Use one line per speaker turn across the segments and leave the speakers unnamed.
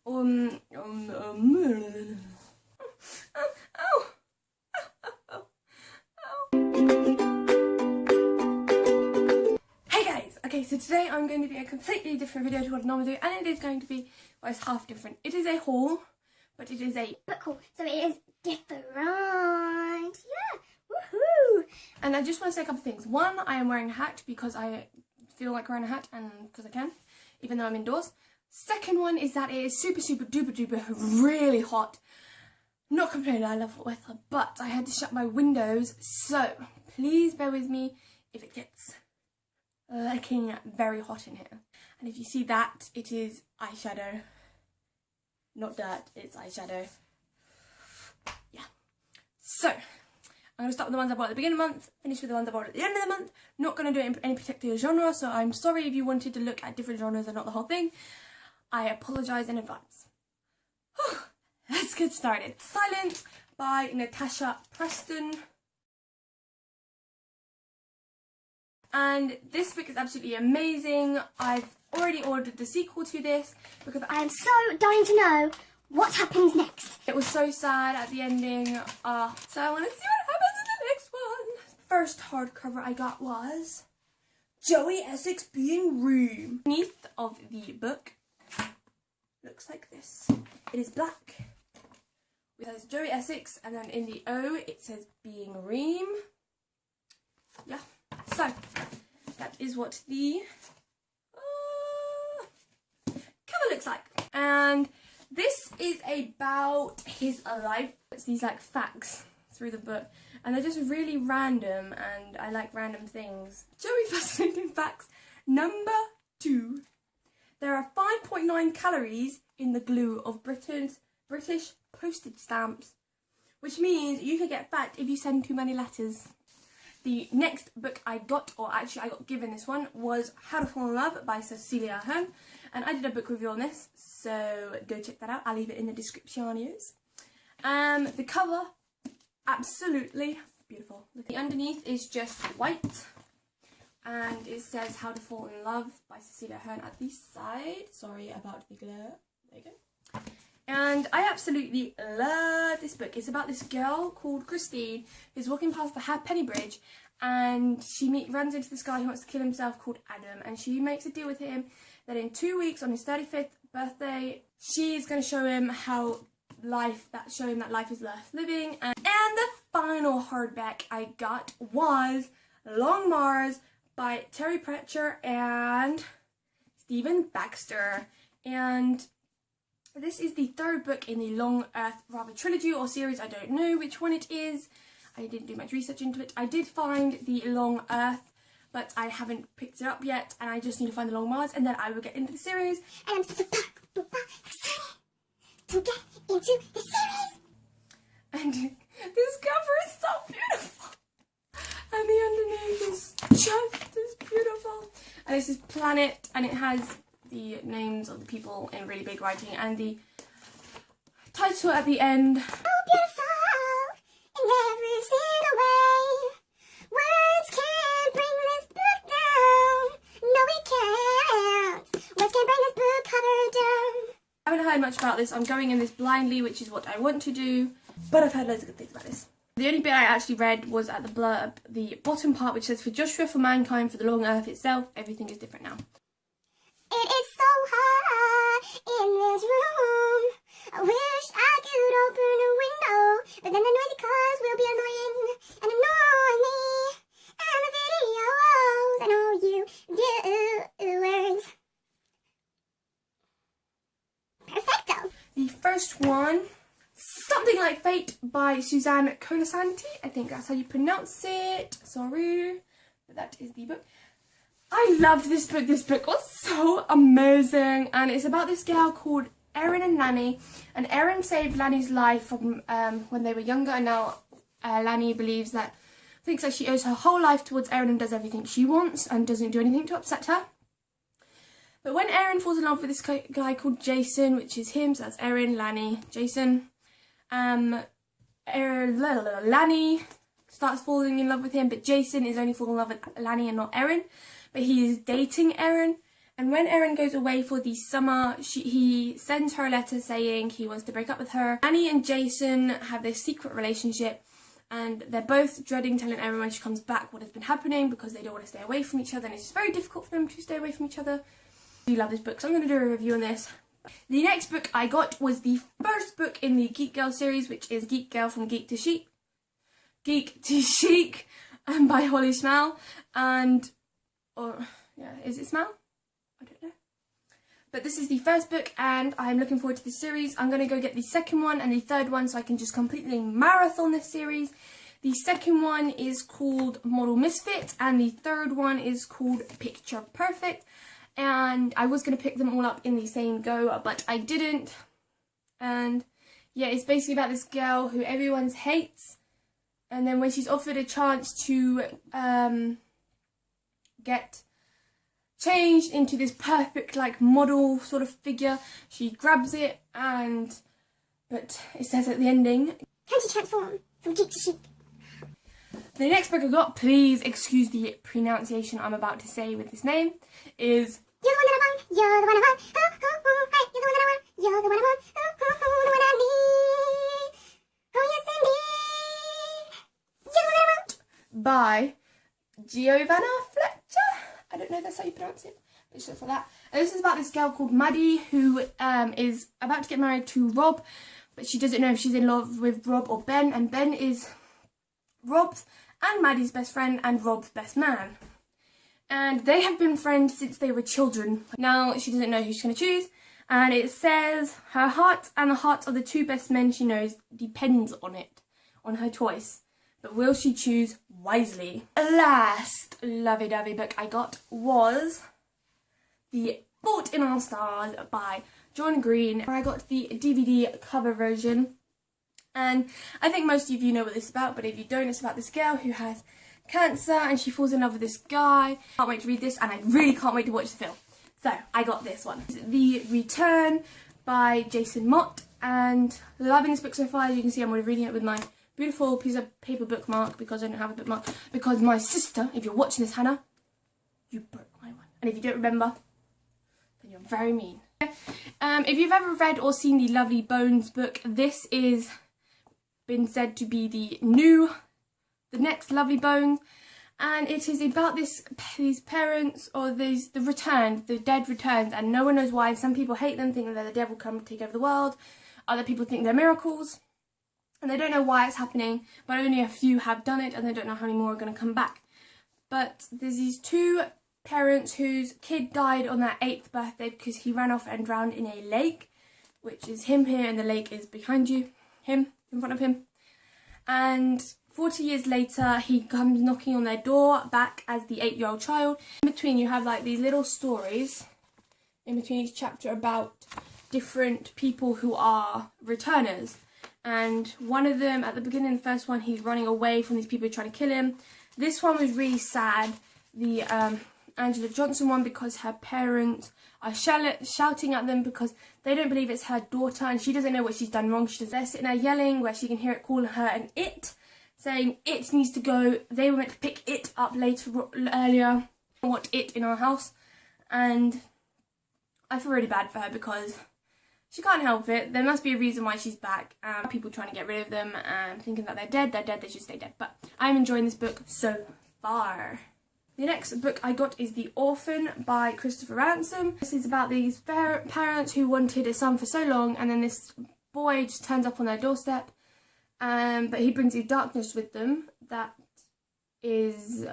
Oh. Hey guys! Okay, so today I'm going to do a completely different video to what I normally do, and it is going to be, well, it's half different. It is a haul, but it is a
book haul, so it is different. Yeah, woohoo!
And I just want to say a couple of things. One, I am wearing a hat because I feel like wearing a hat and because I can, even though I'm indoors. Second one is that it is super duper really hot. Not complaining, I love hot weather, but I had to shut my windows, so please bear with me if it gets looking very hot in here. And if you see that, it is eyeshadow. Not dirt, it's eyeshadow. Yeah. So, I'm going to start with the ones I bought at the beginning of the month, finish with the ones I bought at the end of the month. Not going to do it in any particular genre, so I'm sorry if you wanted to look at different genres and not the whole thing. I apologise in advance. Let's get started. Silence by Natasha Preston. And this book is absolutely amazing. I've already ordered the sequel to this because
I am so dying to know what happens next.
It was so sad at the ending. So I want to see what happens in the next one. First hardcover I got was Joey Essex being Reem. Beneath of the book looks like this. It is black. It says Joey Essex, and then in the O it says being Reem. Yeah. So that is what the cover looks like. And this is about his life. It's these like facts through the book, and they're just really random, and I like random things. Joey Fascinating Facts number 2. There are 5.9 calories in the glue of British postage stamps, which means you could get fat if you send too many letters. The next book I got, or actually I got given this one, was How to Fall in Love by Cecilia Ahern, and I did a book review on this, so go check that out. I'll leave it in the description. The cover, absolutely beautiful. The underneath is just white, and it says How to Fall in Love by Cecilia Ahern at the side. Sorry about the glare. There you go. And I absolutely love this book. It's about this girl called Christine who's walking past the Halfpenny Bridge, and she runs into this guy who wants to kill himself called Adam, and she makes a deal with him that in 2 weeks on his 35th birthday she's going to show him that life is worth living. And the final hardback I got was Long Mars by Terry Pratchett and Stephen Baxter, and this is the third book in the Long Earth trilogy or series. I don't know which one it is. I didn't do much research into it. I did find the Long Earth, but I haven't picked it up yet, and I just need to find the Long Mars, and then I will get into the series.
And I'm so excited to get into the series.
And this cover is so beautiful. And the underneath is just as beautiful. And this is Planet, and it has the names of the people in really big writing, and the title at the end.
Oh, beautiful in every single way. Words can't bring this book down. No, we can't. Words can't bring this book cover down.
I haven't heard much about this. I'm going in this blindly, which is what I want to do, but I've heard loads of good things about this. The only bit I actually read was at the blurb, the bottom part, which says, for Joshua, for mankind, for the long earth itself, everything is different now.
It is so hot in this room. I wish I could open a window, but then the noisy cars will be annoying and annoy me. And the videos and all you viewers. Perfecto.
The first one, Something Like Fate by Suzanne Colasanti. I think that's how you pronounce it. Sorry, but that is the book. I loved this book. This book was so amazing, and it's about this girl called Erin and Lanny, and Erin saved Lanny's life from when they were younger, and now Lanny thinks that she owes her whole life towards Erin and does everything she wants and doesn't do anything to upset her. But when Erin falls in love with this guy called Jason, which is him, so that's Erin, Lanny, Jason, Lanny starts falling in love with him, but Jason is only falling in love with Lanny and not Erin. But he is dating Erin, And when Erin goes away for the summer, he sends her a letter saying he wants to break up with her. Annie and Jason have this secret relationship, and they're both dreading telling Erin when she comes back what has been happening because they don't want to stay away from each other, and it's just very difficult for them to stay away from each other. I do love this book, so I'm going to do a review on this. The next book I got was the first book in the Geek Girl series, which is Geek Girl from Geek to Chic. Geek to Chic, by Holly Smell. And, is it Smell? I don't know. But this is the first book, and I'm looking forward to this series. I'm going to go get the second one and the third one so I can just completely marathon this series. The second one is called Model Misfit, and the third one is called Picture Perfect. And I was going to pick them all up in the same go, but I didn't. And yeah, it's basically about this girl who everyone hates. And then when she's offered a chance to get changed into this perfect like model sort of figure, she grabs it, but it says at the ending,
How to transform from geek to chic.
The next book I got, please excuse the pronunciation I'm about to say with this name, is
You're the one that I want, you're the one I want, oh, oh, oh, hey, you're the one that I want, you're the one I want, oh, oh, oh, the one I need. Oh yes indeed. You're the one I want.
by Giovanna Fletcher. I don't know if that's how you pronounce it, but it's just like that. And this is about this girl called Maddie who is about to get married to Rob, but she doesn't know if she's in love with Rob or Ben, and Ben is Rob's and Maddie's best friend and Rob's best man. And they have been friends since they were children. Now she doesn't know who she's going to choose, and it says her heart and the hearts of the two best men she knows depends on her choice. But will she choose wisely? The last lovey-dovey book I got was The Fault in Our Stars by John Green. I got the DVD cover version, and I think most of you know what this is about, but if you don't, it's about this girl who has cancer and she falls in love with this guy. Can't wait to read this, and I really can't wait to watch the film. So I got this one. The Return by Jason Mott, and loving this book so far. As you can see, I'm reading it with my beautiful piece of paper bookmark because I don't have a bookmark. Because my sister, if you're watching this, Hannah, you broke my one. And if you don't remember, then you're very mean. If you've ever read or seen the Lovely Bones book, this is been said to be the next Lovely Bones, and it is about these parents, or the dead returns, and no one knows why. Some people hate them, think that they're the devil come to take over the world. Other people think they're miracles, and they don't know why it's happening, but only a few have done it, and they don't know how many more are going to come back. But there's these two parents whose kid died on their 8th birthday because he ran off and drowned in a lake, which is him here, and the lake is behind you, him, in front of him. And 40 years later, he comes knocking on their door back as the 8-year-old child. In between, you have like these little stories in between each chapter about different people who are returners. And one of them, at the beginning of the first one, he's running away from these people trying to kill him. This one was really sad, the Angela Johnson one, because her parents are shouting at them because they don't believe it's her daughter, and she doesn't know what she's done wrong. They're sitting there yelling where she can hear it calling her an it, saying it needs to go. They were meant to pick it up earlier, what it in our house, and I feel really bad for her because she can't help it. There must be a reason why she's back. People trying to get rid of them and thinking that they're dead, they should stay dead. But I'm enjoying this book so far. The next book I got is The Orphan by Christopher Ransom. This is about these parents who wanted a son for so long, and then this boy just turns up on their doorstep, but he brings a darkness with them that is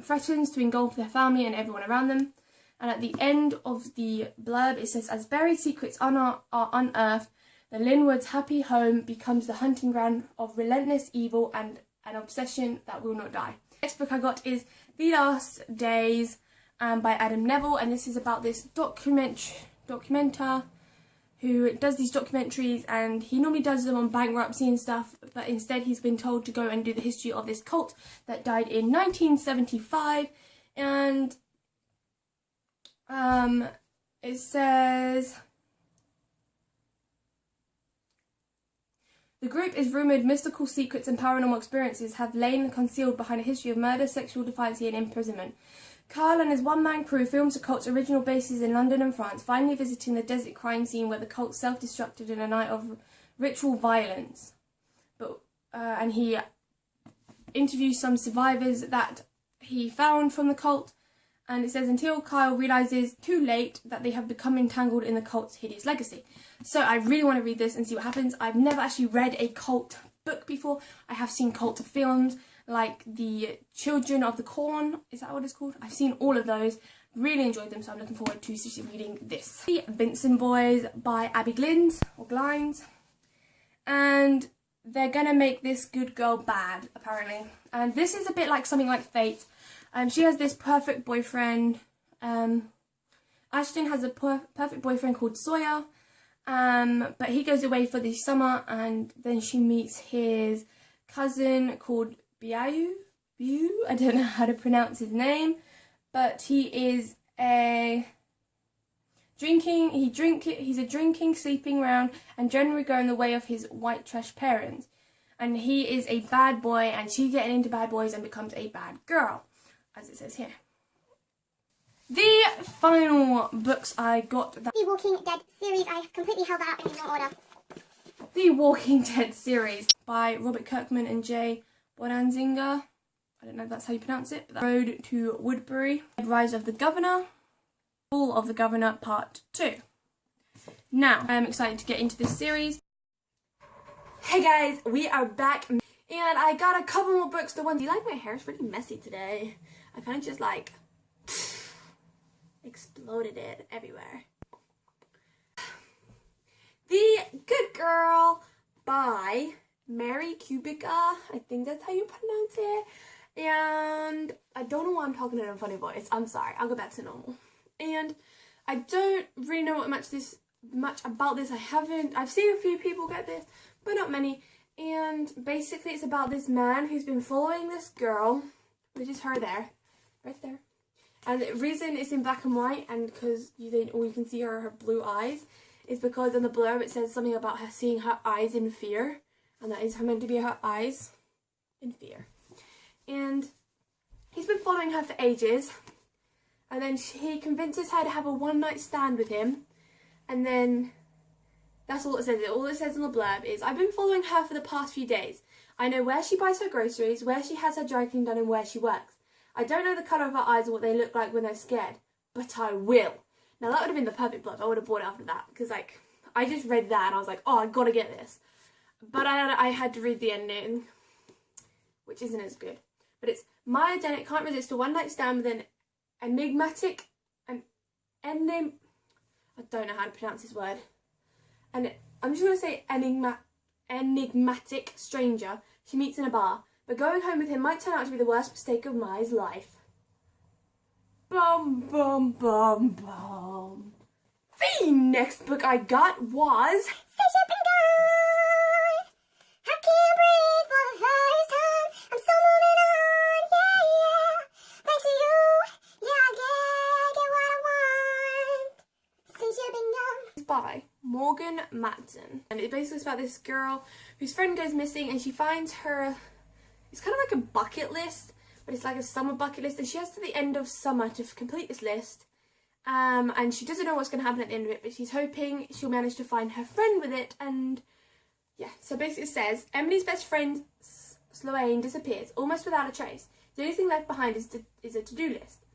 threatens to engulf their family and everyone around them. And at the end of the blurb it says, as buried secrets are unearthed, the Linwoods' happy home becomes the hunting ground of relentless evil and an obsession that will not die. Next book I got is The Last Days by Adam Neville, and this is about this documenter who does these documentaries, and he normally does them on bankruptcy and stuff, but instead he's been told to go and do the history of this cult that died in 1975, and it says the group is rumoured mystical secrets and paranormal experiences have lain concealed behind a history of murder, sexual defiance and imprisonment. Kyle and his one-man crew films the cult's original bases in London and France, finally visiting the desert crime scene where the cult self-destructed in a night of ritual violence. And he interviews some survivors that he found from the cult, and it says until Kyle realises too late that they have become entangled in the cult's hideous legacy. So I really want to read this and see what happens. I've never actually read a cult book before. I have seen cult films like the Children of the Corn, is that what it's called? I've seen all of those, really enjoyed them, so I'm looking forward to seriously reading this. The Vincent Boys by Abby Glines, or Glines, and they're gonna make this good girl bad, apparently. And this is a bit like something like Fate. She has this perfect boyfriend. Ashton has a perfect boyfriend called Sawyer. But he goes away for the summer, and then she meets his cousin called Biau. I don't know how to pronounce his name, but he is he's a drinking, sleeping around, and generally going the way of his white trash parents. And he is a bad boy, and she's getting into bad boys and becomes a bad girl, as it says here. The final books I got.
The Walking Dead series, I have completely held that up in the wrong order.
The Walking Dead series by Robert Kirkman and Jay Bonanzinga. I don't know if that's how you pronounce it. But Road to Woodbury. Rise of the Governor. Fall of the Governor Part 2. Now, I'm excited to get into this series. Hey guys, we are back. And I got a couple more books. Do you like my hair? It's really messy today. I kind of just like exploded it everywhere. The Good Girl by Mary Kubica. I think that's how you pronounce it. And I don't know why I'm talking in a funny voice. I'm sorry. I'll go back to normal. And I don't really know much about this. I've seen a few people get this, but not many. And basically it's about this man who's been following this girl, which is her there, right there. And the reason it's in black and white, and because you can see her blue eyes, is because in the blurb it says something about her seeing her eyes in fear, and that is meant to be her eyes in fear. And he's been following her for ages, and then he convinces her to have a one-night stand with him, and then that's all it says. All it says in the blurb is, I've been following her for the past few days. I know where she buys her groceries, where she has her dry cleaning done, and where she works. I don't know the colour of her eyes or what they look like when they're scared, but I will. Now that would have been the perfect blurb. I would have bought it after that, because like, I just read that and I was like, oh, I gotta get this. But I had to read the ending, which isn't as good. But it's, Maya Dennett can't resist a one-night stand with an enigmatic, I don't know how to pronounce this word. And I'm just going to say enigmatic stranger she meets in a bar. But going home with him might turn out to be the worst mistake of Maya's life. Bum, bum, bum, bum. The next book I got was
Fish Up and Gone. I can't breathe for the first time. I'm still moving on, yeah, yeah. Thanks to you, yeah, I get what I want. Since you've been gone.
by Morgan Matson. And it basically is about this girl whose friend goes missing, and she finds her, it's kind of like a bucket list, but it's like a summer bucket list, and she has to the end of summer to complete this list. And she doesn't know what's going to happen at the end of it, but she's hoping she'll manage to find her friend with it. And yeah, so basically it says, Emily's best friend Sloane disappears, almost without a trace. The only thing left behind is a to-do list.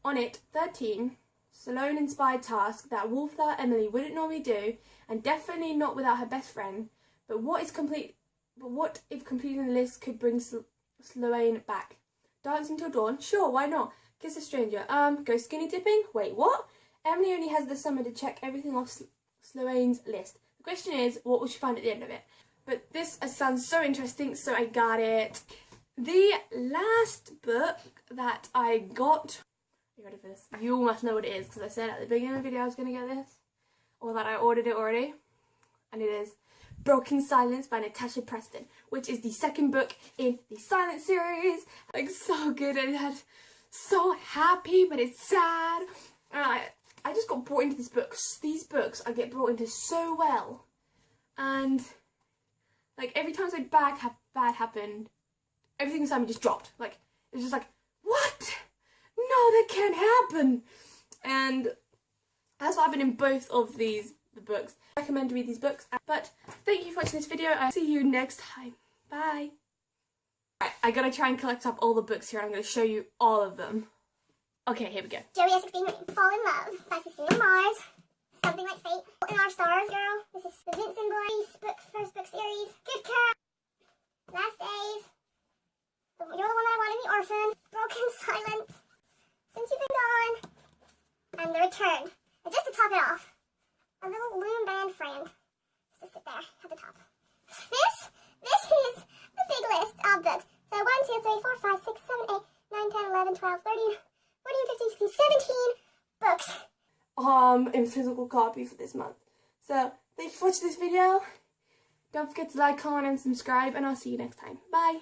On it, 13 Sloane-inspired tasks that Wolf without Emily wouldn't normally do, and definitely not without her best friend. But what if completing the list could bring Sloane back? Dancing till dawn? Sure, why not? Kiss a stranger? Go skinny dipping? Wait, what? Emily only has the summer to check everything off Sloane's list. The question is, what will she find at the end of it? But this sounds so interesting, so I got it. The last book that I got, are you ready for this? You all must know what it is, because I said at the beginning of the video I was going to get this, or that I ordered it already, and it is Broken Silence by Natasha Preston, which is the second book in the Silence series. Like, so good, and it's so happy, but it's sad. And I just got brought into this book. These books I get brought into so well, and like every time something bad happened, everything inside me just dropped. Like, it was just like, what? that can't happen. And that's what happened in both of the books. I recommend to read these books. But thank you for watching this video. I'll see you next time. Bye. Right, I gotta try and collect up all the books here. I'm gonna show you all of them. Okay, here we go.
Joey Essex being Fall in Love by Cecilia Mars. Something Like Fate. In Our Stars, girl. This is the Vincent Boyce first book series. Good Girl. Last Days. You're the One That I Want in The Orphan. Broken Silence. Since You've Been Gone. And The Return. And just to top it off, a little loom band friend. Just to sit there at the top. This is the big list of books. So 1, 2, 3, 4, 5, 6, 7, 8, 9, 10, 11, 12, 13, 14, 15, 16, 17 books.
In physical copy for this month. So thank you for watching this video. Don't forget to like, comment and subscribe, and I'll see you next time. Bye.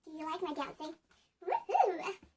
Do you like my dancing? Woohoo!